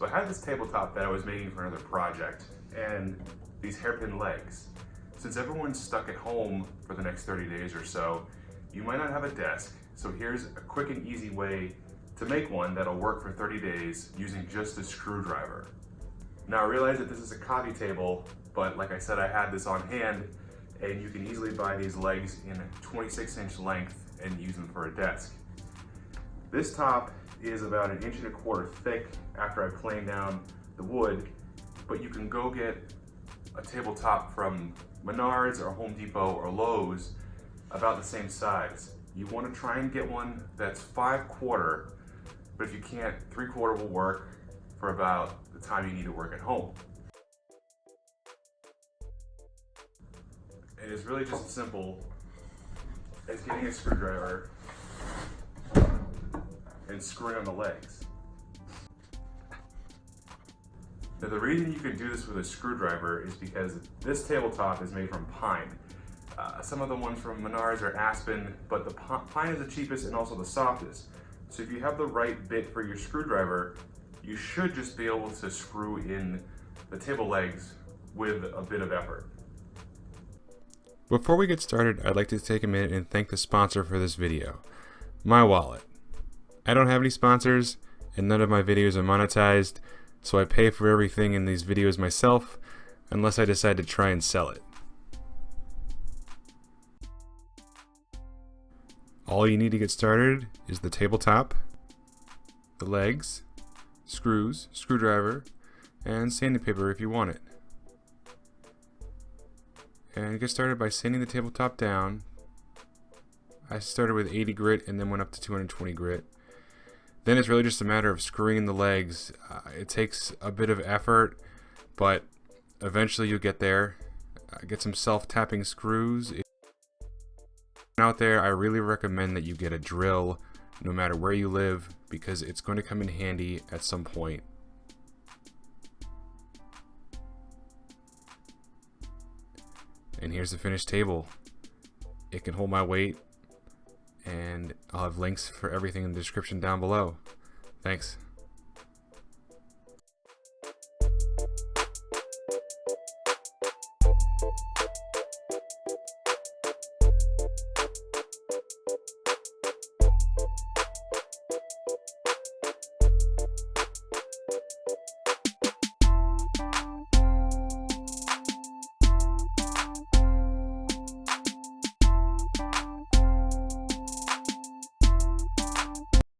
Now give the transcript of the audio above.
So I had this tabletop that I was making for another project, and these hairpin legs. Since everyone's stuck at home for the next 30 days or so, you might not have a desk, so here's a quick and easy way to make one that'll work for 30 days using just a screwdriver. Now I realize that this is a coffee table, but like I said, I had this on hand, and you can easily buy these legs in 26-inch length and use them for a desk. This top is about 1.25 inches thick after I planed down the wood, but you can go get a tabletop from Menards or Home Depot or Lowe's about the same size. You want to try and get one that's 5/4, but if you can't, 3/4 will work for about the time you need to work at home. It is really just as simple as getting a screwdriver and screwing on the legs. Now the reason you can do this with a screwdriver is because this tabletop is made from pine. Some of the ones from Menards are aspen, but the pine is the cheapest and also the softest. So if you have the right bit for your screwdriver, you should just be able to screw in the table legs with a bit of effort. Before we get started, I'd like to take a minute and thank the sponsor for this video, My Wallet. I don't have any sponsors, and none of my videos are monetized, so I pay for everything in these videos myself, unless I decide to try and sell it. All you need to get started is the tabletop, the legs, screws, screwdriver, and sanding paper if you want it. And get started by sanding the tabletop down. I started with 80 grit and then went up to 220 grit. Then it's really just a matter of screwing the legs. It takes a bit of effort, but eventually you'll get there. Get some self-tapping screws. Out there, I really recommend that you get a drill no matter where you live, because it's going to come in handy at some point. And here's the finished table. It can hold my weight, and I'll have links for everything in the description down below. Thanks.